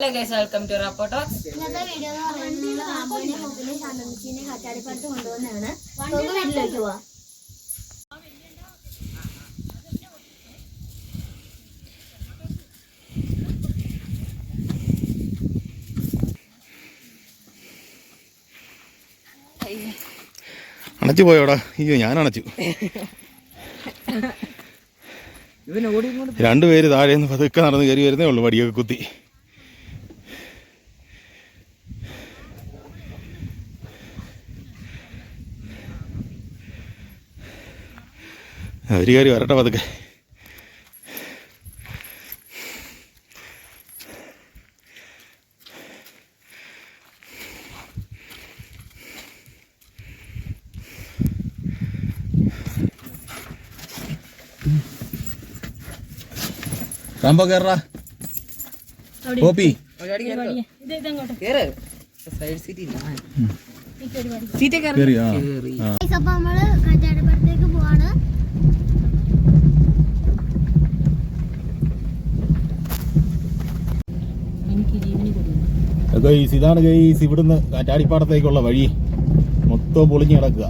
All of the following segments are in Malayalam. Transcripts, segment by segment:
Hello guys, welcome to Rapotox. ഇന്നത്തെ വീഡിയോ എന്ന് പറയുന്നത് ആബോനെ ഹോപ്പിനെ ശാന്തമിച്ചിനെ കാറ്റാടിപ്പാടത്ത് കൊണ്ടുവന്നതാണ്. നമുക്ക് വീട്ടിലേക്ക് പോവാം. അണച്ചു പോയോടാ? അയ്യോ, ഞാൻ അണച്ചു. രണ്ടുപേര് താഴെ നിന്ന് പതുക്കെ നടന്ന് കയറി വരുന്നേ ഉള്ളു, വടിയൊക്കെ കുത്തി. അവര് കയറി വരട്ടെ പതുക്കെ. റാംബോ കേറാ കോപ്പി അപ്പൊ നമ്മള് കാറ്റാടിപ്പാടത്തേക്ക് പോവാണ്. ഇതാണ് ഗൈസ് ഇവിടുന്ന് കാറ്റാടിപ്പാടത്തേക്കുള്ള വഴി. മൊത്തം പൊളിഞ്ഞു കിടക്കുക.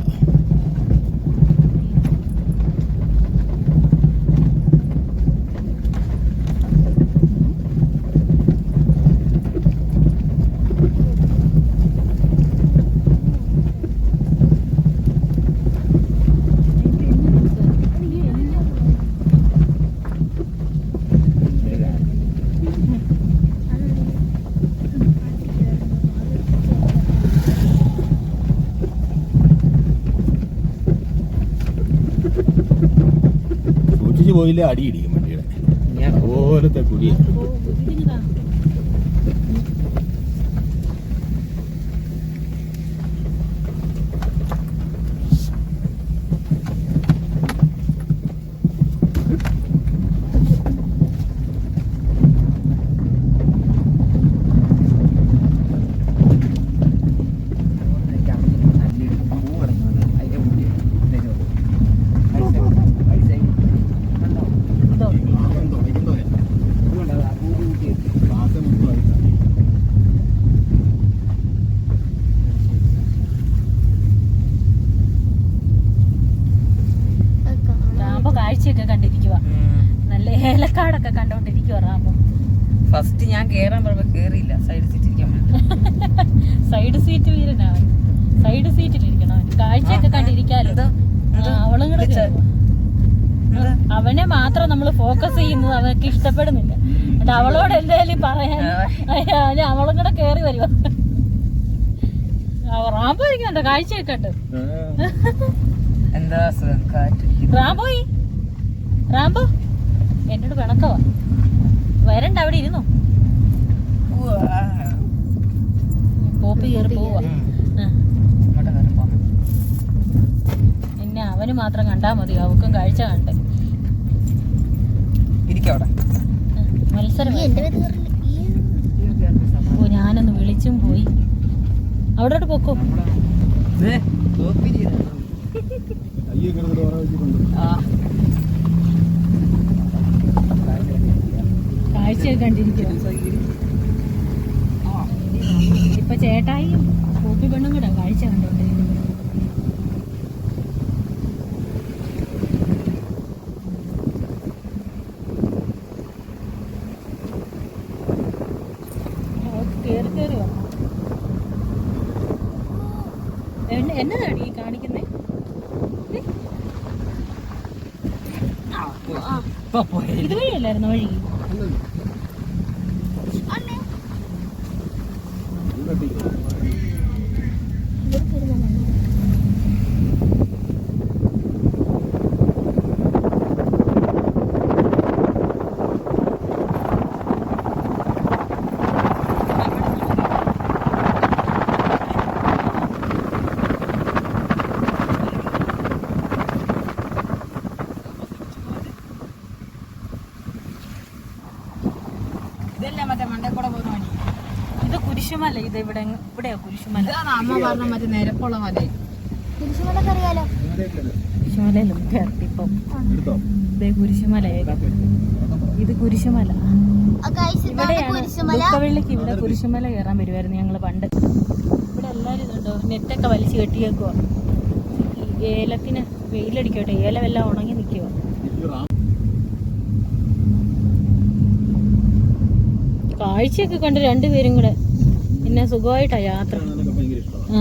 പോയില്ലേ അടി ഇടിക്കും വണ്ടിയുടെ പോലത്തെ കുടിയ. കാഴ്ചയൊക്കെ കണ്ടിരിക്കുക, നല്ല ഏലക്കാടൊക്കെ കണ്ടോണ്ടിരിക്കുക. റാമ്പോ ഫസ്റ്റ് ഞാൻ കേറാൻ പറയുമ്പോ കേറിയില്ല, സൈഡ് സീറ്റ് ഇരിക്കാൻ. സൈഡ് സീറ്റ് വീരനാണ്, സൈഡ് സീറ്റിലിരിക്കണം. കാഴ്ചയൊക്കെ കണ്ടിരിക്കാലോ. അവളും കൂടെ അവനെ മാത്രം നമ്മൾ ഫോക്കസ് ചെയ്യുന്നത് അവർക്ക് ഇഷ്ടപ്പെടുന്നില്ല. എന്നിട്ട് അവളോട് എന്തായാലും പറയാൻ അവളും കൂടെ കേറി വരുക. റാമ്പോ ഇരിക്കണ്ടോ കാഴ്ചയൊക്കെ ഉണ്ട്. എന്താ റാമ്പോയി റാമ്പോ എന്നോട് പിണക്കവാ. വരണ്ട, അവിടെ ഇരുന്നോ. കോപ്പി കയറി പോവാ. പിന്നെ അവന് മാത്രം കണ്ടാ മതി, അവക്കും കാഴ്ച കണ്ടേ. മത്സരം ഓ, ഞാനൊന്ന് വിളിച്ചും പോയി. അവിടോട്ട് പൊക്കോ. കാഴ്ചയൊക്കെ കണ്ടിരിക്കും. ഇപ്പൊ ചേട്ടായിയും കോപ്പി പെണ്ണും കൂടെ കാഴ്ച കണ്ടോണ്ടിരിക്കുന്നു. കേറി കേറി വന്നു. എന്നതാണ് ഈ കാണിക്കുന്നേ? ഇതുവഴിയല്ലായിരുന്നു വഴി. ഇത് കുരിശുമല. ഇത് ഇവിടെയാ കുരിശുമല. അമ്മ പറഞ്ഞ മറ്റേ നിരപ്പുള്ള മല. കുരിശുമലൊക്കെ അറിയാലോ. കുരിശുമലയിലും കയറി ഇപ്പം. കുരിശുമല, ഇത് കുരിശുമല. ഇവിടെയാണ് ദുഃഖവെള്ളിക്ക് ഇവിടെ കുരിശുമല കയറാൻ വരുമായിരുന്നു ഞങ്ങള് പണ്ട്. ഇവിടെ എല്ലാരും ഇതുണ്ടോ നെറ്റൊക്കെ വലിച്ചു കെട്ടിയേക്കുവാ. ഏലത്തിന് വെയിലടിക്കട്ടെ, ഏലമെല്ലാം ഉണങ്ങി നിൽക്കുക. കാഴ്ചയൊക്കെ കണ്ട് രണ്ടുപേരും കൂടെ പിന്നെ സുഖമായിട്ടാ യാത്ര. ആ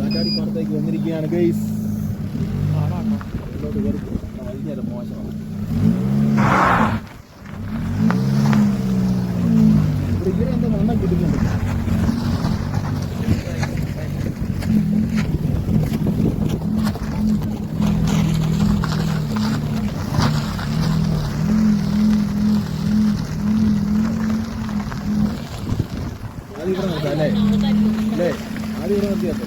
കാറ്റാടിപ്പാടത്തേക്ക് വന്നിരിക്കുകയാണ് ഗൈസ്. വൈകുന്നേരം മോശമാണ്. ഇവിടെ എന്താ വെള്ളം കിട്ടുന്നുണ്ട്. ആദ്യം ഇവിടെ നിർത്താം അല്ലേ? അല്ലേ ആദ്യം ഇവിടെ നിർത്തിയാൽ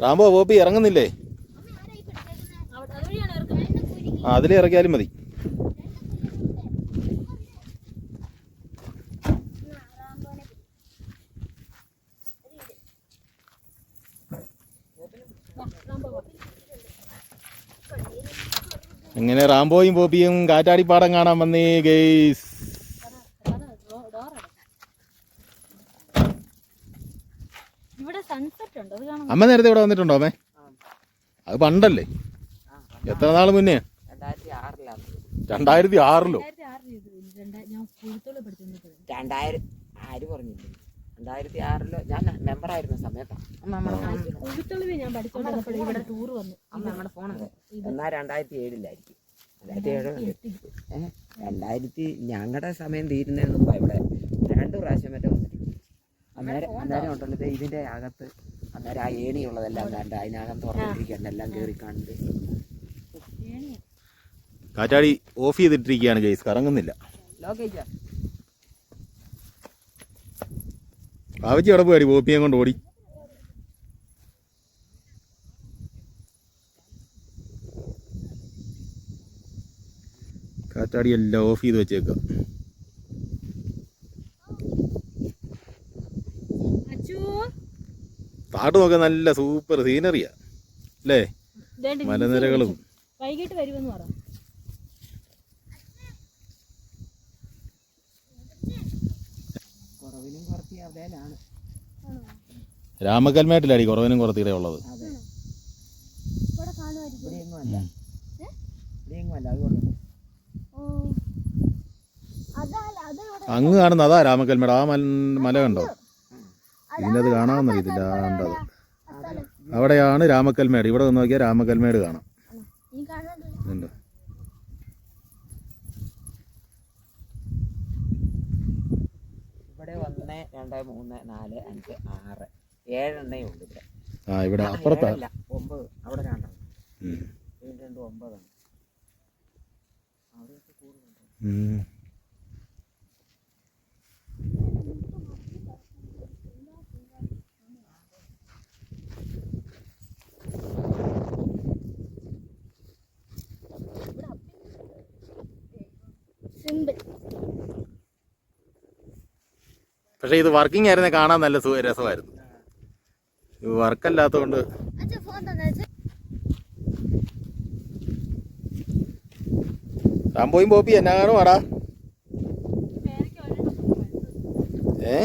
റാംബോ പോപ്പി ഇറങ്ങുന്നില്ലേ? ആ അതിലേ ഇറക്കിയാലും മതി. എങ്ങനെ റാംബോയും പോപ്പിയും കാറ്റാടിപ്പാടം കാണാൻ വന്നേ ഗെയ്സ്. അമ്മ നേരത്തെ ഇവിടെ വന്നിട്ടുണ്ടോ അമ്മേ? അത് പണ്ടല്ലേ? എത്ര നാള് മുന്നേ? 2006-ലോ? 2006-ലോ ഞാൻ മെമ്പറായിരുന്ന സമയത്താണ് നമ്മുടെ ഫോണത്. എന്നാ 2007-ലായിരിക്കും. 2007 ഞങ്ങളുടെ സമയം തീരുന്നതിന് മുമ്പ് ഇവിടെ 2 പ്രാവശ്യം മറ്റേ വന്നിട്ടുണ്ട്. അന്നേരം ഉണ്ടല്ലോ ഇതിന്റെ അകത്ത് അന്നേരം ആ ഏണിയുള്ളതെല്ലാം കണ്ട് അതിനകം തുറന്നിരിക്കണ്ട എല്ലാം കയറി കണ്ട്. കാറ്റാടി ഓഫ് ചെയ്തിട്ടിരിക്കുകയാണ് ഗൈസ്, കറങ്ങുന്നില്ല. ബാബുജി അവിടെ പോയി പോപ്പിയെ കൊണ്ട് ഓടി. കാറ്റാടി എല്ലാം ഓഫ് ചെയ്ത് വെച്ചേക്കാം. താട്ട് നോക്കാൻ നല്ല സൂപ്പർ സീനറിയാ അല്ലേ? മലനിരകളും. വൈകിട്ട് വരുമെന്ന് പറ. രാമക്കൽമേട്ടിലാടി കുറവനും കുറത്തീടെ ഉള്ളത്. അങ്ങ് കാണുന്ന അതാ രാമക്കൽമേട്. ആ മല കണ്ടോ? ഇതിൻ്റെ അത് കാണാമെന്നറിയത്തില്ല. കണ്ടത് അവിടെയാണ് രാമക്കൽമേട്. ഇവിടെ വന്ന് നോക്കിയാൽ രാമക്കൽമേട് കാണാം. ഇതുണ്ടോ? ഇവിടെ 1, 2, 3, 4, 5, 6, 7 എണ്ണേ ഉള്ളൂ ഇവിടെ. ആ ഇവിടെ അപ്പുറത്താ 9. അവിടെ 2 2 9 ആണ്. അവിടെയൊക്കെ കൂടുതലുണ്ട്. സിമ്പിൾ. പക്ഷെ ഇത് വർക്കിംഗ് ആയിരുന്നെ കാണാൻ നല്ല രസമായിരുന്നു. വർക്കല്ലാത്തതുകൊണ്ട് അച്ഛാ ഫോൺ തന്നെ റാംബോയും പോപ്പി എന്നാ കാണും ആടാ. ഏ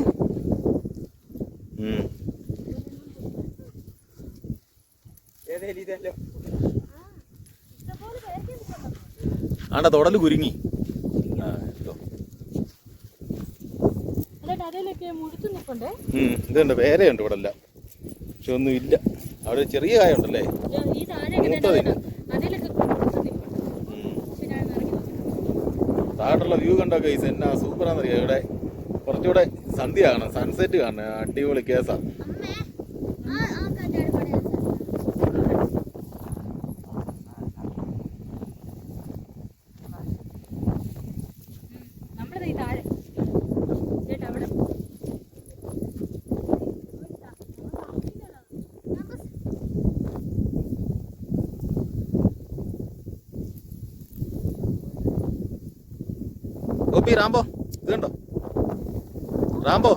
ആണ്ട തൊടല് കുരുങ്ങി. ഇതുണ്ട് വേരയുണ്ട് ഇവിടെ എല്ലാം, പക്ഷെ ഒന്നും ഇല്ല. അവിടെ ചെറിയ കായ ഉണ്ടല്ലേ, മൂത്തതില്ല. താഴോട്ടുള്ള വ്യൂ കണ്ടോ ഗൈസ്, എന്നാ സൂപ്പറാന്നറിയാം. ഇവിടെ കുറച്ചുകൂടെ സന്ധ്യ കാണാം, സൺസെറ്റ് കാണാം, അടിപൊളി കേസാ. ഗോപി റാംബോ ഇത് കണ്ടോ, റാംബോ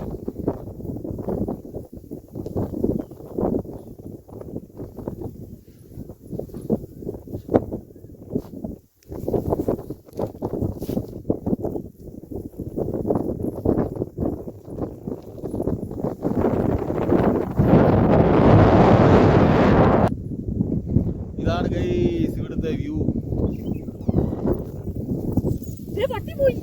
ഇതാണ് ഗൈസ് ഇവിടുത്തെ വ്യൂ. പട്ടി പോയി.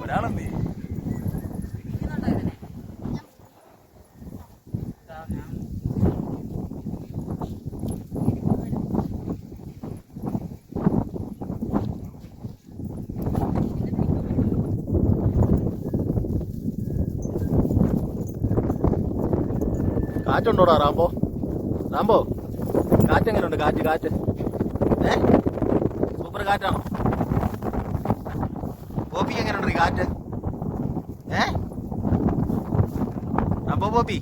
ഒരാളെന്തേ കാറ്റുണ്ടോടാ റാംബോ? റാംബോ കാറ്റ് എങ്ങനെയുണ്ട്? കാറ്റ് സൂപ്പർ കാറ്റാണോ? പോപ്പി എങ്ങനെയുണ്ട് ഈ കാറ്റ്? റാംബോ പോപ്പി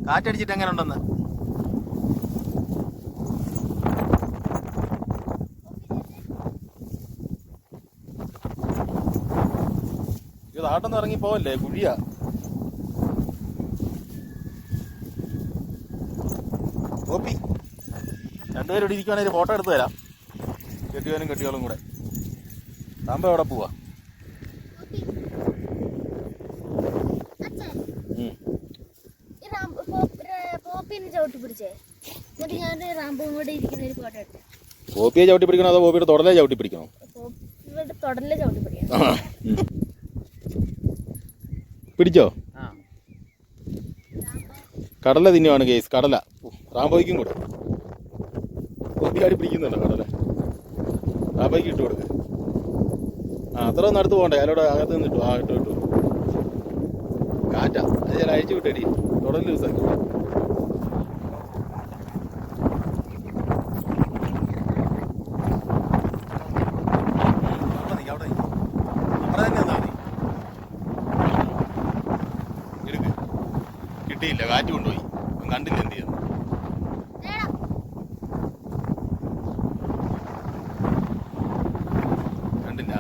കാറ്റടിച്ചിട്ട് എങ്ങനെയുണ്ടെന്ന്? ഇത് നാട്ടൊന്നും ഇറങ്ങി പോവല്ലേ, കുഴിയാ. കോപ്പി രണ്ടുപേരും ഇവിടെ ഇരിക്കുവാണെങ്കിൽ ഫോട്ടോ എടുത്ത് തരാം, കെട്ടിയോനും കെട്ടിയോളും കൂടെ. റാംബോ എവിടെ പോവാ? പോപ്പിയെ ചവിട്ടി പിടിക്കണോ അതോ പോപ്പിയുടെ തൊടലെ ചവിട്ടി പിടിക്കണോ? പിടിച്ചോ? കടല തിന്നുവാണ് കേസ്, കടല റാംബോയ്ക്കും കൂടെ. പോപ്പി ആടി പിടിക്കുന്നുണ്ടോ കടല? റാംബോയ്ക്ക് ഇട്ട് കൊടുക്ക്. അത്ര ഒന്നും അടുത്ത് പോകണ്ടേ, അതിലൂടെ അകത്ത് നിന്ന് ഇട്ടു. ഇട്ടു കാറ്റാ, അത് ചില അഴിച്ചു വിട്ടേടി, തുടർന്ന് ദിവസമാക്കി. അവിടെ തന്നെ നിന്നാ മതി. എടുക്ക്. കിട്ടിയില്ല, കാറ്റ് കൊണ്ടുപോയി. കണ്ടില്ല എന്ത് ചെയ്യുന്നു. കണ്ടില്ല.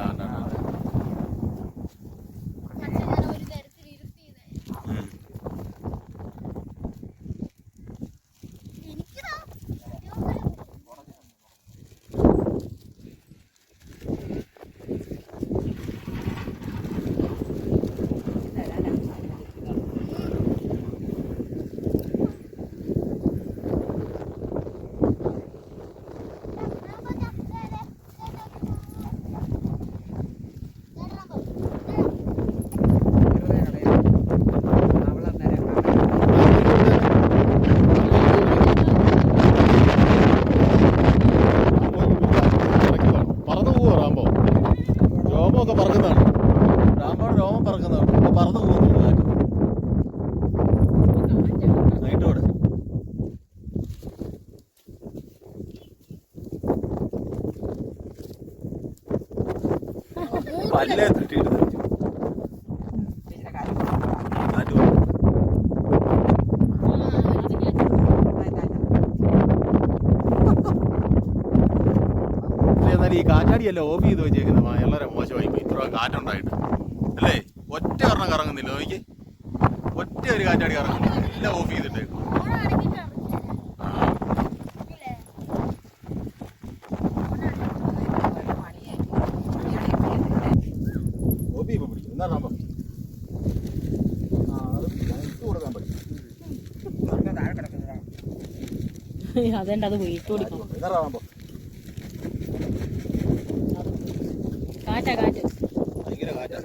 രോമമൊക്കെ പറക്കുന്നതാണ്, റാംബോയുടെ രോമം പറക്കുന്നതാണ്. ഇപ്പൊ പറന്നു പോകുന്നു കാറ്റ്. നൈറ്റോട് പല്ലേ തട്ടിയിട്ട് കാറ്റ് കാറ്റാടിയല്ല ഓഫ് ചെയ്ത് വെച്ചേക്കുന്നത് വളരെ മോശമായി പോയി. ഇത്ര കാറ്റുണ്ടായിട്ട് അല്ലേ? ഒറ്റ ഒരെണ്ണം കറങ്ങുന്നില്ല നോക്കി, ഒറ്റ ഒരു കാറ്റാടി കറങ്ങുന്നില്ല, എല്ലാം ഓഫ് ചെയ്തിട്ടേക്കും. ഓഫ് ചെയ്യുമ്പോൾ പിടിക്കും. എന്നാ നമ്മൾ കൊടുക്കാൻ പഠിക്കും. അതേണ്ട അത് വീട്ടു കൊടുക്കണം. എന്നാറാകുമ്പോ കാറ്റാ കാറ്റ് ഭയങ്കര കാറ്റാ.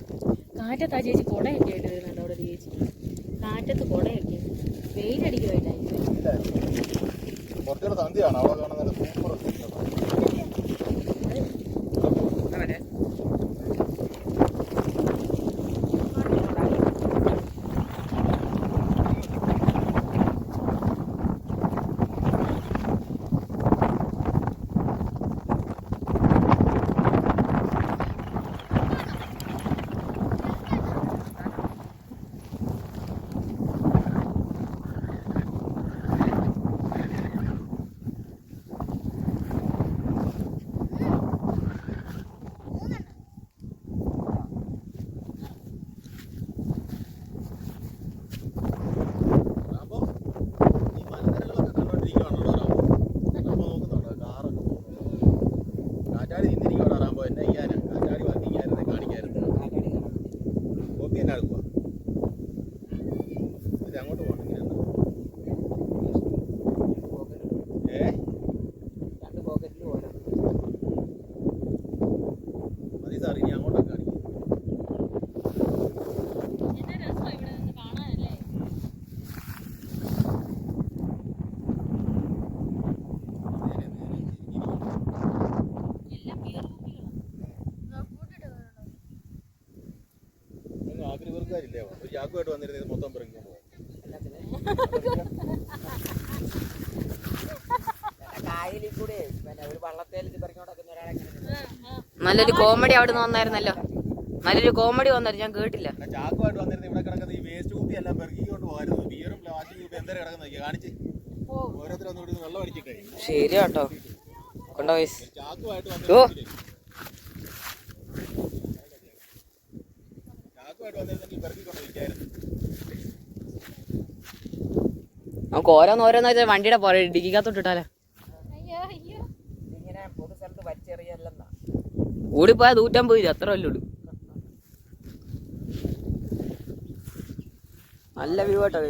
കാറ്റത്താ ചേച്ചി കുടയൊക്കെ ആയിട്ട് വരുന്നുണ്ട് അവിടെ ചേച്ചി. കാറ്റത്ത് കുടയൊക്കെ വെയിലടിക്കുമായിട്ടായിരിക്കും. കുറച്ചുകൂടെ സന്ധ്യയാണ് അവിടെ കാണുന്ന സൂപ്പർ. കാറ്റാടി നിന്നിരിക്കും റാമ്പോ. എന്നെ ചെയ്യാനാ കാറ്റാടി വന്നിരിക്കായിരുന്നു, കാണിക്കായിരുന്നു. കോപ്പി തന്നെ എടുക്കുക. ഇത് അങ്ങോട്ട് പോകണം. രണ്ട് പോക്കറ്റിൽ ഓരോ മതി സാർ, ഇനി അങ്ങോട്ടൊക്കെ കാണിക്കും. ആഗ്രഹക്കാരില്ലേ ഒരു ചാക്കുമായിട്ട് വന്നിരുന്നത് മൊത്തം പിറങ്ങി പോകും. കായലിൽ കൂടെ പിന്നെ ഒരു വള്ളത്തേൽ പറഞ്ഞു നടക്കുന്ന ഒരാളെ നല്ലൊരു കോമഡി അവിടെ നിന്ന് വന്നായിരുന്നല്ലോ. നല്ലൊരു കോമഡി വന്നായിരുന്നു, ഞാൻ കേട്ടില്ല. ചാക്കുമായിട്ട് വന്നിരുന്നത് ഇവിടെ കിടക്കുന്ന ഈ വേസ്റ്റ് കുപ്പി എല്ലാം പെറുക്കിക്കൊണ്ട് പോകായിരുന്നു. ബിയറും പ്ലാസ്റ്റിക് കുപ്പി എന്തായാലും കിടക്കുന്ന കാണിച്ച് ഓരോരുത്തരൊന്നും ഇവിടെ വെള്ളം അടിച്ചിട്ടേ. ശരി കേട്ടോ, കൊണ്ടുപോയി. ചാക്കുമായിട്ട് വന്നിരുന്നെങ്കിൽ പെറുക്കിക്കൊണ്ട് വയ്ക്കായിരുന്നു. നമുക്ക് ഓരോന്നോരോന്ന് വെച്ചാൽ വണ്ടിയുടെ പുറകെ ഡിക്കിക്കകത്തോട്ടിട്ടാലോ. ഇങ്ങനെ പൊതു സ്ഥലത്ത് വലിച്ചെറിയല്ലെന്നാ ഓടിപ്പോയാൽ 150 രൂപ അത്ര വല്ലുള്ളൂ. നല്ല വ്യൂ കേട്ടോ.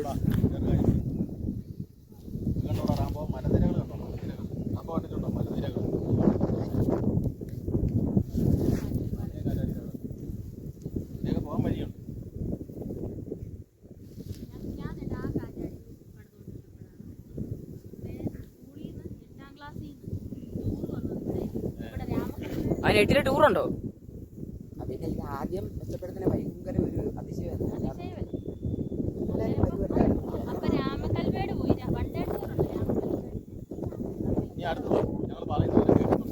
കണ്ടോടാറാകുമ്പോൾ മലനിരകൾ കണ്ടോ, മലനിരകൾ അപ്പോൾ കണ്ടിട്ടുണ്ടോ മലനിരകൾ. ഇതിലേക്ക് പോകാൻ വഴിയുണ്ട്. അതിന് 8 ടൂറുണ്ടോ? അതിന്റെ ഇത് ആദ്യം മെച്ചപ്പെടുത്തുന്ന ഭയങ്കര ഒരു അതിശയം. ഇനി അടുത്ത് ഞങ്ങൾ പറയുന്നത് കേൾക്കുന്നുണ്ട്.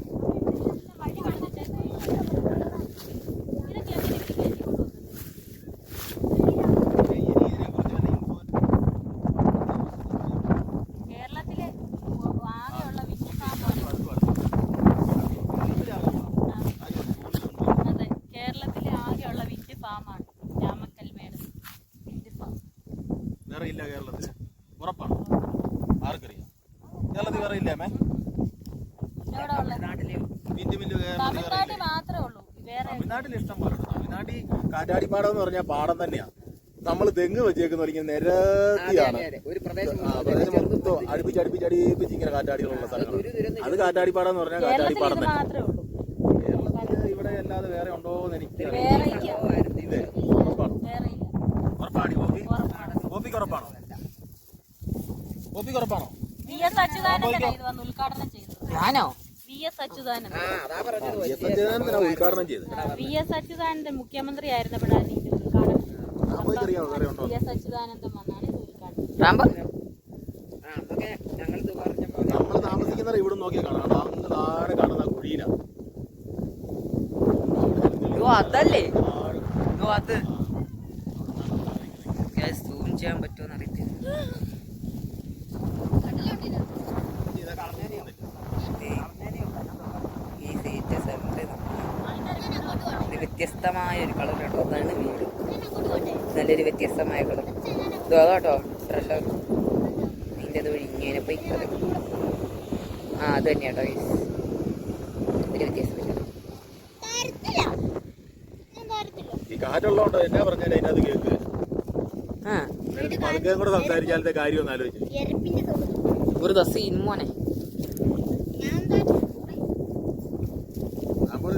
വേറെ ഇല്ല കേരളത്തിൽ, ഉറപ്പാണ്. ആർക്കറിയാം കേരളത്തിൽ വേറെ ഇല്ലേ? തമിഴ്നാട്ടിൽ ഇഷ്ടം പോലെ. തമിഴ്നാട്ടിൽ കാറ്റാടിപ്പാടം എന്ന് പറഞ്ഞാൽ പാടം തന്നെയാണ്. നമ്മൾ തെങ്ങ് വെച്ചേക്കുന്ന നിരത്തിയാണ്. ഒരു പ്രദേശം പ്രദേശം മൊത്തം അടുപ്പിച്ച് ഇങ്ങനെ കാറ്റാടികളുള്ള സ്ഥലങ്ങൾ. അത് കാറ്റാടിപ്പാടം എന്ന് പറഞ്ഞാൽ കാറ്റാടിപ്പാടം തന്നെ. കേരളത്തിൽ ഇവിടെ അല്ലാതെ വേറെ ഉണ്ടോ എന്ന് എനിക്ക് ഉറപ്പാണോ? ഉറപ്പാണ്. കോപ്പിക്ക് ഉറപ്പാണോ? കോപ്പിക്ക് ഉറപ്പാണോ? ഞാനോ? ഉദ്ഘാടനം ചെയ്ത് VS അച്യുതാനന്ദൻ മുഖ്യമന്ത്രി ആയിരുന്നപ്പോഴാണ് ഇതിന്റെ ഉദ്ഘാടനം. VS അച്യുതാനന്ദൻ വന്നാണ് ഇത് ഉദ്ഘാടനം. നമ്മൾ താമസിക്കുന്നത് ഇവിടെ നോക്കിയാൽ കാണാം. അങ്ങ് താഴെ കാണുന്ന കുഴിയിലാണ്. അതല്ലേ അത് സൂം ചെയ്യാൻ പറ്റുമോ അറിയത്തില്ല. ഈ സീറ്റ് സെൻറ്റർ ഒരു വ്യത്യസ്തമായ ഒരു കളർ കേട്ടോ. അതാണ് വീട്. നല്ലൊരു വ്യത്യസ്തമായ കളർ. ഇതോ കേട്ടോ ട്രഷർ. അതിൻ്റെ അത് വഴി ഇങ്ങനെ പോയി ആ അത് തന്നെ കേട്ടോ ഗൈസ്. ഒരു വ്യത്യാസമില്ല. ഈ കാറ്റുള്ളതുകൊണ്ട് എന്നാ പറഞ്ഞാൽ അതിനകത്ത് കേക്ക് പതുക്കെ കൂടെ സംസാരിച്ചാലത്തെ കാര്യം ഒന്ന് ആലോചിച്ചു. ഒരു ദിവസം ഇൻമോനെ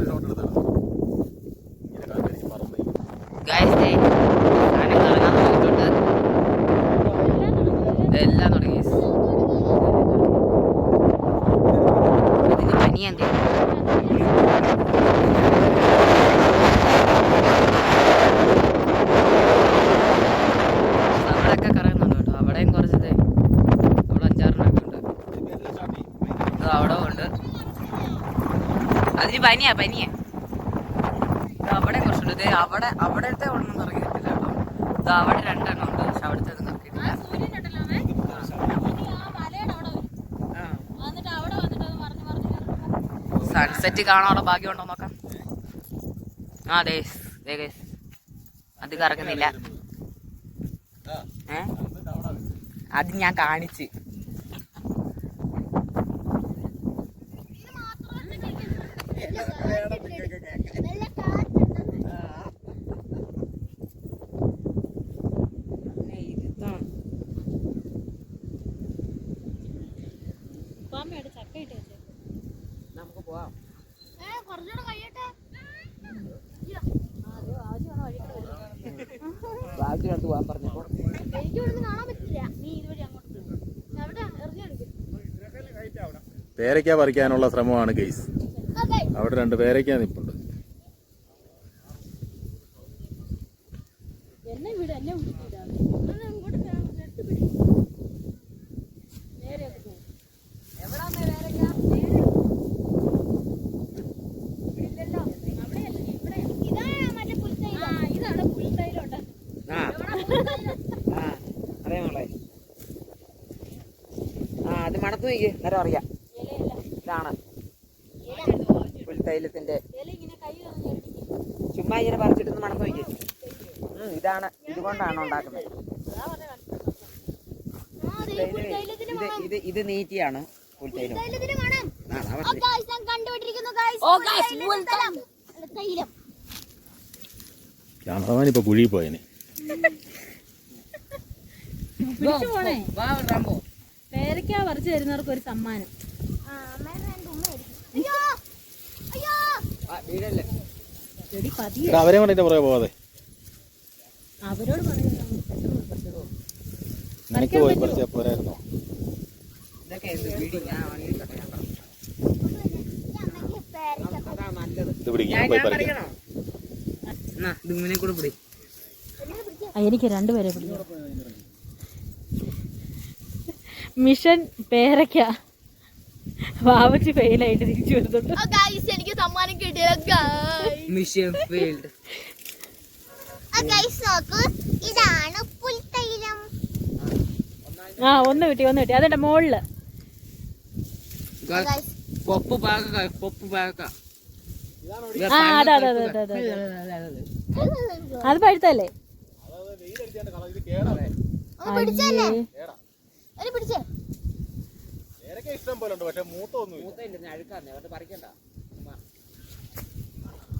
ഷോട്ട് എടുത്താണ് ഇങ്ങനെ കാറ്റടിച്ച് പറന്നു. ഗൈസ് സാധനം കറങ്ങാൻ തുടങ്ങിയിട്ടുണ്ട്. എല്ലാം തുടങ്ങി ഗൈസ്. ഇതിന് പനിയെന്തേ നമ്മളൊക്കെ കറങ്ങുന്നുണ്ട് കേട്ടോ. അവിടെയും കുറച്ചത് അവിടെ 5-6 ഉണ്ട്. ഇത് അവിടെ ഉണ്ട്. അതിന് പനിയാ അവിടെ കുറച്ചുണ്ട്. ഇത് അവിടത്തെ ഒന്നും കറങ്ങിയിട്ടില്ല കേട്ടോ. ഇത് അവിടെ 2 ഉണ്ട്. പക്ഷെ അവിടുത്തെ ഒന്നും കറക്കിയിട്ടില്ല. സൺസെറ്റ് കാണാനുള്ള ഭാഗ്യമുണ്ടോ നോക്കാം. ആ ദേ അത് കറങ്ങുന്നില്ല. അത് ഞാൻ കാണിച്ച്. നമുക്ക് പോവാം. ബാഗിനടുത്ത് പോകാൻ പറഞ്ഞപ്പോ പേരയ്ക്ക പറിക്കാനുള്ള ശ്രമമാണ് ഗെയ്സ്. അവിടെ 2 പേരയ്ക്ക നിപ്പുണ്ട്. അത് മണത്ത് നോക്കി നേരം അറിയാം. ഇതാണ് പുൽത്തൈലത്തിന്റെ. ചുമ്മാ ഇങ്ങനെ പറിച്ചിട്ടൊന്ന് മണത്ത് നോക്കി. ഇതാണ് ഇതുകൊണ്ടാണ് ഉണ്ടാക്കുന്നത്. ഇത് നീറ്റിയാണ് പുൽത്തൈലം. ക്യാമറമാൻ ഇപ്പൊ കുഴി പോയനെ. പേരയ്ക്ക പറിച്ചു തരുന്നവർക്ക് ഒരു സമ്മാനം. അവരെ കൊണ്ട് എന്റെ പുറകെ പോവാതെ അവരോട് നിനക്ക് പോയി പറിച്ചാ പോരായിരുന്നോ? ഇത് പിടിക്കും, ഞാൻ പോയി പറിക്കാം. എനിക്ക് 2 പേരെ പിടിക്കും. മിഷൻ പേരയ്ക്ക വാവച്ച് ഫെയിലായിട്ട് തിരിച്ചു വരുന്നുണ്ട്. എനിക്ക് സമ്മാനം കിട്ടിയ മിഷൻ ഫെയിൽഡ്. ഇതാണ് പുൽത്തൈലം. ഒന്ന് കിട്ടി അതെന്റെ മോളില്. പൊപ്പ് പാക. അതെ അത് പഴുത്തല്ലേ? ഇഷ്ടം പോലെ ഉണ്ട്, പക്ഷെ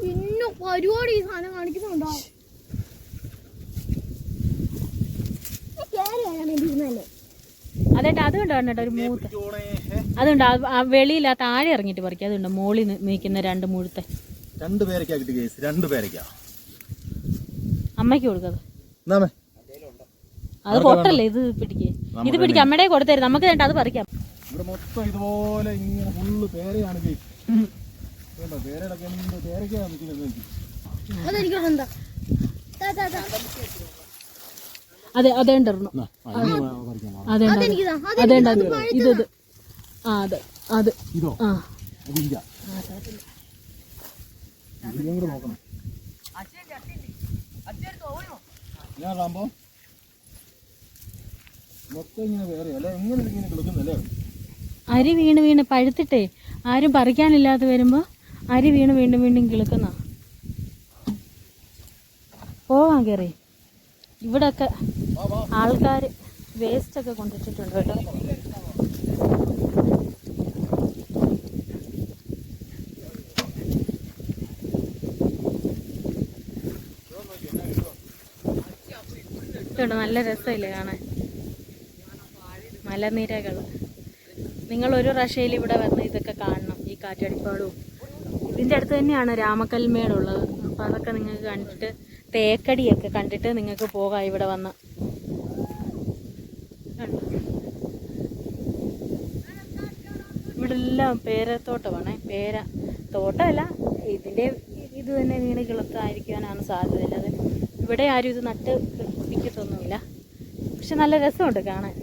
പിന്നെ പരിപാടി ഈ സാധനം കാണിക്കുന്നുണ്ടോ? അതേട്ടാ അത് കണ്ടോ ഒരു മൂത്ത അതുണ്ട്. വെളിയിൽ ആ താഴെ ഇറങ്ങിട്ട് പറിക്കുക. അതുണ്ട് മോളിൽ നിൽക്കുന്ന 2 മുഴുത്തെ. 2 പേരയ്ക്ക കിട്ടി കേസ്. 2 പേരയ്ക്ക അമ്മയ്ക്ക് കൊടുക്കത്. അത് പൊട്ടല്ലേ? ഇത് പിടിക്കുക അമ്മയുടെ കൊടുത്തരും. നമുക്ക് വേണ്ട അത് പറിക്കാം. ഇവിടെ മൊത്തം ഇതുപോലെ ഇങ്ങനെ ഫുള്ള് പേരയാണ് കേസ്. പേരയൊക്കെ പേരയ്ക്കാ അതെ അതേണ്ടോ അതേണ്ട ഇത് അതെ അത് ഇതോ ആ നോക്കണം. ഞാൻ റാമ്പോ മൊത്തം ഇങ്ങനെ വേറെ അല്ല എങ്ങനെ ഇങ്ങനെ കിടക്കുന്നല്ലേ? അരി വീണ് പഴുത്തിട്ടേ ആരും പറിക്കാനില്ലാതെ വരുമ്പോ അരി വീണ്ടും കിളുക്കുന്ന. പോവാൻ കയറി. ഇവിടെയൊക്കെ ആൾക്കാർ വേസ്റ്റൊക്കെ കൊണ്ടിട്ടിട്ടുണ്ട് കേട്ടോ. നല്ല രസമില്ലേ കാണാൻ മലനിരകൾ. നിങ്ങളൊരു പ്രാവശ്യം ഇവിടെ വന്ന് ഇതൊക്കെ കാണണം. ഈ കാറ്റാടിപ്പാടവും ഇതിൻ്റെ അടുത്ത് തന്നെയാണ് രാമക്കൽമേടുള്ളത്. അപ്പോൾ അതൊക്കെ നിങ്ങൾക്ക് കണ്ടിട്ട് തേക്കടിയൊക്കെ കണ്ടിട്ട് നിങ്ങൾക്ക് പോകാം ഇവിടെ വന്ന്. ഇവിടെ എല്ലാം പേരത്തോട്ടമാണ്. പേര തോട്ടമല്ല, ഇതിൻ്റെ ഇത് തന്നെ വീണ് കിളത്തായിരിക്കാനാണ് സാധ്യത. അല്ലാതെ ഇവിടെ ആരും ഇത് നട്ട് പിടിക്കത്തൊന്നുമില്ല. പക്ഷെ നല്ല രസമുണ്ട് കാണാൻ.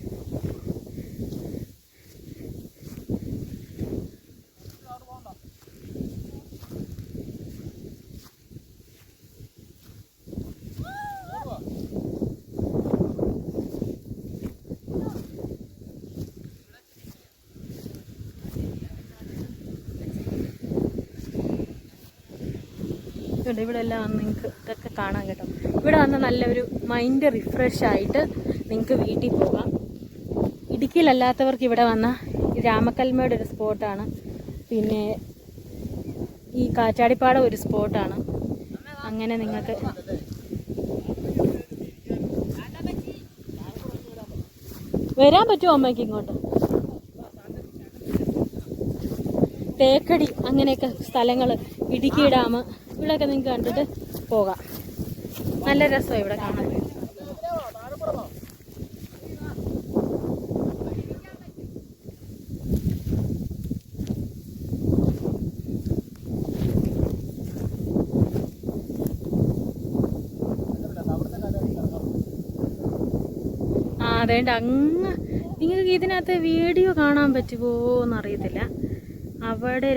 ഇവിടെ എല്ലാം വന്ന് നിങ്ങൾക്ക് ഇതൊക്കെ കാണാൻ കേട്ടോ. ഇവിടെ വന്ന് നല്ലൊരു മൈൻഡ് റിഫ്രഷ് ആയിട്ട് നിങ്ങൾക്ക് വീട്ടിൽ പോകാം. ഇടുക്കിയിലല്ലാത്തവർക്ക് ഇവിടെ വന്ന രാമക്കൽമേട് ഒരു സ്പോട്ടാണ്. പിന്നെ ഈ കാറ്റാടിപ്പാടം ഒരു സ്പോട്ടാണ്. അങ്ങനെ നിങ്ങൾക്ക് വരാൻ പറ്റുമോ അമ്മയ്ക്ക് ഇങ്ങോട്ട്? തേക്കടി അങ്ങനെയൊക്കെ സ്ഥലങ്ങൾ, ഇടുക്കി ഡാം, ഇവിടെയൊക്കെ നിങ്ങൾക്ക് കണ്ടിട്ട് പോകാം. നല്ല രസമാണ് ഇവിടെ കാണാൻ. അതേണ്ട അങ്ങ് നിങ്ങൾക്ക് ഇതിനകത്ത് വീഡിയോ കാണാൻ പറ്റുമോ എന്നറിയത്തില്ല. അവിടെ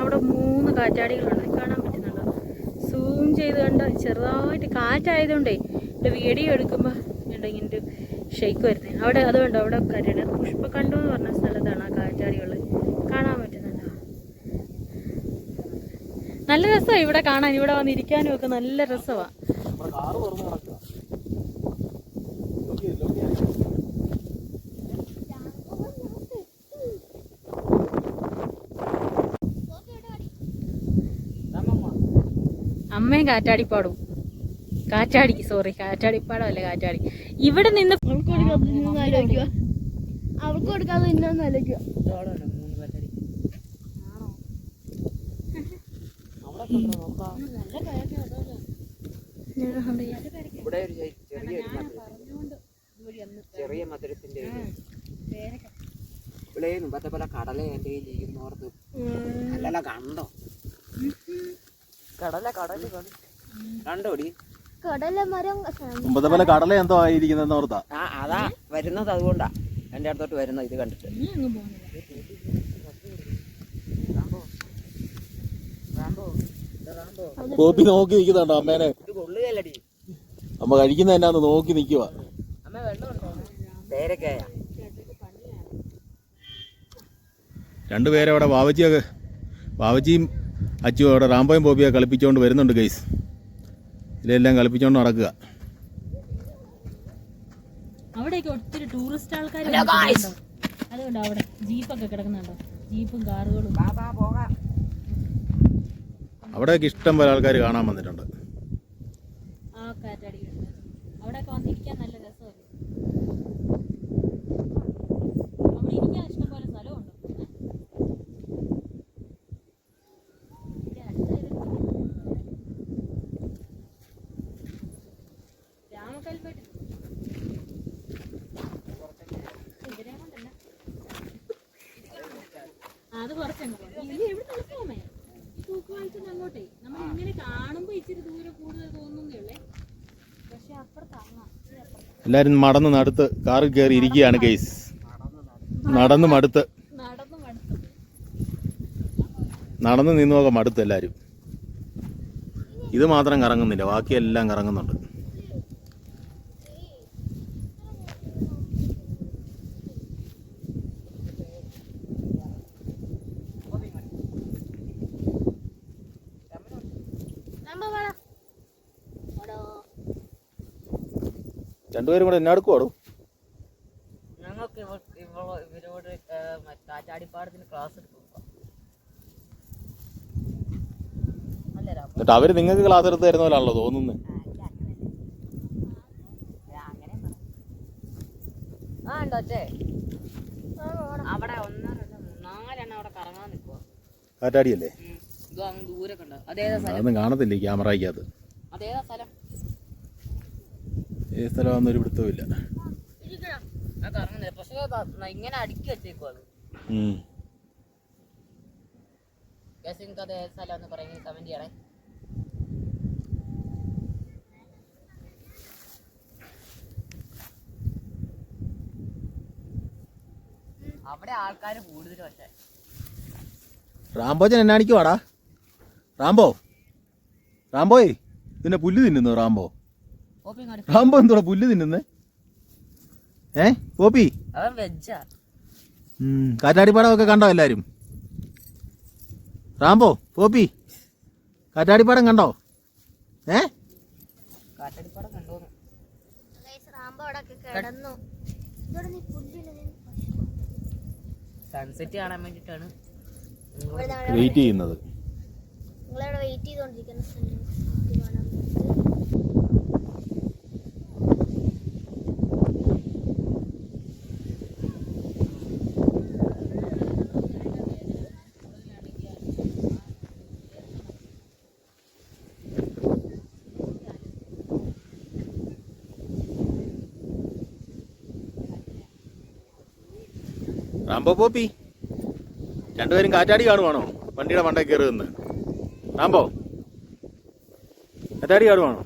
അവിടെ 3 കാറ്റാടികളുണ്ട്. കാണാൻ പറ്റുന്നുണ്ടോ? സൂം ചെയ്ത് കണ്ട ചെറുതായിട്ട് കാറ്റായതുകൊണ്ടേ ഇവിടെ വീഡിയോ എടുക്കുമ്പോൾ ഇങ്ങനെ ഷെയ്ക്ക് വരുന്നത്. അവിടെ അതുകൊണ്ട് അവിടെ കരട് പുഷ്പക്കണ്ടു എന്ന് പറഞ്ഞ സ്ഥലത്താണ് ആ കാറ്റാടികൾ. കാണാൻ പറ്റുന്നുണ്ടോ? നല്ല രസമാണ് ഇവിടെ കാണാൻ. ഇവിടെ വന്നിരിക്കാനും ഒക്കെ നല്ല രസമാണ്. അമ്മയും കാറ്റാടിപ്പാടും കാറ്റാടിപ്പാടം അല്ലേ കാറ്റാടി. ഇവിടെ നിന്ന് അവർക്ക് കൊടുക്കാതെ ഇന്നൊന്നും ആലോചിക്കുക. ചെറിയ മധുരത്തിന്റെ മുമ്പത്തെ പോലെ കടല എന്റെ കയ്യിലിരിക്കുന്നോർത്ത് നല്ല കണ്ടോ? കടല കണ്ടോടി? കടലമരം മുമ്പത്തെ പോലെ കടല എന്തോ ആയിരിക്കുന്ന ഓർത്താ. അതാ വരുന്നത്, അതുകൊണ്ടാ എന്റെ അടുത്തോട്ട് വരുന്നത്. ഇത് കണ്ടിട്ട് കോപ്പി നോക്കി നിൽക്കുന്നുണ്ടോ അമ്മേനെ? ഇത് കൊള്ളുകയല്ലടി. അമ്മ കഴിക്കുന്ന എന്നാന്ന് നോക്കി നിൽക്കുക. അമ്മ പേരക്കായ രണ്ടുപേരെ അവിടെ വാവച്ചിയും അച്ചു അവിടെ റാംബോയും ബോബിയെ കളിപ്പിച്ചുകൊണ്ട് വരുന്നുണ്ട് ഗൈസ്. ഇതിലെല്ലാം കളിപ്പിച്ചുകൊണ്ട് നടക്കുക. അവിടെയൊക്കെ ഒത്തിരി ടൂറിസ്റ്റ് ആൾക്കാർ അതുകൊണ്ട് അവിടെ ജീപ്പൊക്കെ കിടക്കുന്നുണ്ടോ? ജീപ്പും കാറുകളും. അവിടെയൊക്കെ ഇഷ്ടം പോലെ ആൾക്കാർ കാണാൻ വന്നിട്ടുണ്ട്. ആ കാറ്റാടികളുണ്ട്. അവിടെയൊക്കെ വന്നിരിക്കാൻ നല്ല രസമല്ലേ? അവിടെ ഇരിക്കാൻ ഇഷ്ടം പോലെ സ്ഥലമുണ്ട്. രാമക്കൽമേട് അത് കുറച്ചങ്ങ് എവിടെ നിൽക്കാമേ? ഈ തൂക്കുപാലത്തിന് അങ്ങോട്ടേ നമ്മൾ ഇങ്ങനെ കാണുമ്പോ ഇച്ചിരി ദൂരെ കൂടുതൽ തോന്നുന്നേ ഉള്ളേ. പക്ഷെ അപ്പുറത്താങ്ങാം. എല്ലാരും മടന്ന് നടുത്ത് കാറിൽ കയറി ഇരിക്കുകയാണ് ഗൈസ്. നടന്ന് നിന്ന് നോക്കാം മടുത്ത് എല്ലാരും. ഇത് മാത്രം കറങ്ങുന്നില്ല, ബാക്കിയെല്ലാം കറങ്ങുന്നുണ്ട്. രണ്ടുപേരും കൂടെ എന്നെ അടുക്കുവാടോ. ഞങ്ങൾക്ക് ഇവരോട് കാറ്റാടിപ്പാടത്തിന് ക്ലാസ് എടുക്കും. എന്നിട്ട് അവര് നിങ്ങൾക്ക് ക്ലാസ് എടുത്ത് തരുന്ന പോലാണല്ലോ തോന്നുന്നത്. ആ ഉണ്ടോ അച്ഛേ? അവിടെ 1 2 4 അവിടെ കറങ്ങാൻ നിൽക്കുക. കാറ്റാടിയല്ലേ? ഇത് അങ്ങ് ദൂരൊക്കെ ഉണ്ടോ? അതേതാ സ്ഥലം? അതൊന്നും കാണത്തില്ല ഈ ക്യാമറയ്ക്കകത്ത്. അതേതാ സ്ഥലം? ഏത് സ്ഥലമാണെന്നൊരു പിടുത്തമില്ല. കറങ്ങുന്നില്ല, പക്ഷേ ഇങ്ങനെ അടുക്കി വെച്ചേക്കുവാണ്. നിങ്ങൾക്ക് അത് ഏത് സ്ഥലം എന്ന് പറയുന്നത് കമന്റ് ചെയ്യണേ. അവിടെ ആൾക്കാർ കൂടുതൽ. പക്ഷേ റാംബോച്ചൻ എന്നാണിക്കുവാടാ? റാംബോയ് പിന്നെ പുല്ല് തിന്നുന്നോ? റാംബോ എന്തോടാ പുല്ല് തിന്നുന്നേ? പോപ്പി അവൻ വെജാ. കാറ്റാടിപ്പാടമൊക്കെ കണ്ടോ എല്ലാരും? പോപ്പി കാറ്റാടിപ്പാടം കണ്ടോ? കാറ്റാടിപ്പാടം കണ്ടോന്ന്. സൺസെറ്റ് കാണാൻ വേണ്ടിട്ടാണ് വെയിറ്റ് ചെയ്യുന്നത്. നിങ്ങളവിടെ വെയിറ്റ് ചെയ്തോണ്ടിരിക്കുന്ന റാംബോ പോപ്പി രണ്ടുപേരും കാറ്റാടി കാണുവാണോ? വണ്ടിയുടെ മണ്ടേ കയറി നിന്ന് റാംബോ കാറ്റാടി കാണുവാണോ?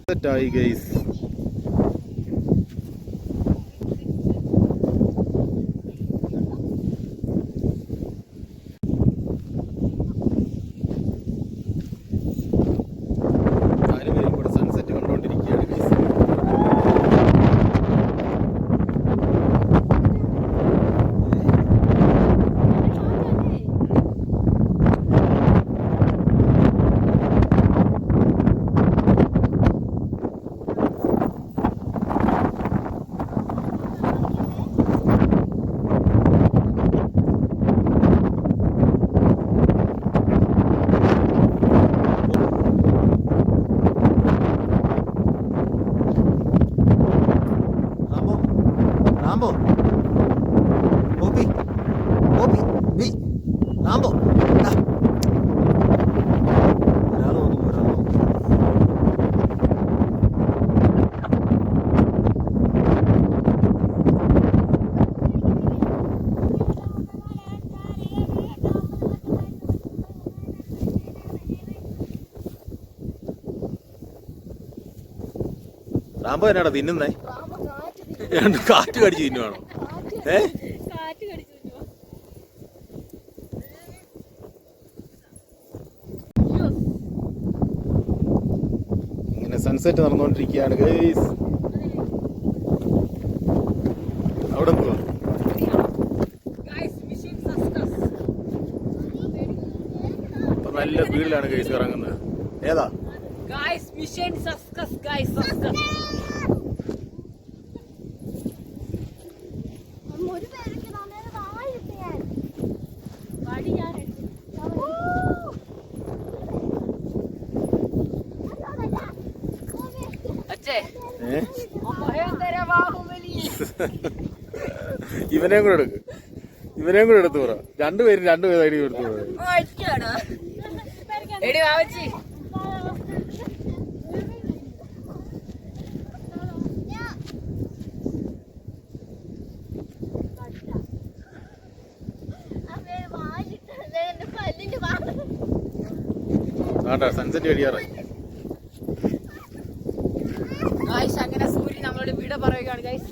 സെറ്റായി ഗൈസ്. നാലുപേരും കൂടെ സൺസെറ്റ് കണ്ടുകൊണ്ടിരിക്കുകയാണ് ഗൈസ്. റാംബോ പോപ്പി റാംബോ ഒരാൾ നോക്കും ഒരാൾ നോക്കും. റാംബോ എന്നാടാ തിന്നുന്നേ? കാറ്റ് കടിച്ച് തിന്നുവാണോ? ഇങ്ങനെ സൺസെറ്റ് നടന്നുകൊണ്ടിരിക്കുകയാണ് ഗൈസ്. അവിടെ എന്തുവാ? ഇപ്പൊ നല്ല സ്പീഡിലാണ് ഗൈസ് ഇറങ്ങുന്നത്. ഏതാ? Mission success guys success. ഒരു പേരൊക്കെ നന്നായി വാഴിട്ട് ഞാൻ വടി ഞാൻ അച്ഛേ ഇവനെയും കൂടെ എടുക്ക്. ഇവനെയും കൂടെ എടുത്തു പറ. രണ്ടുപേരും രണ്ടുപേരും എടുത്തു പറ. എടി വാവച്ചി ആണ്ടാ സൺസെറ്റ് കഴിയാറായി. അങ്ങനെ സൂര്യൻ നമ്മളോട് ഇവിടെ പറയുകയാണ് ഗൈസ്.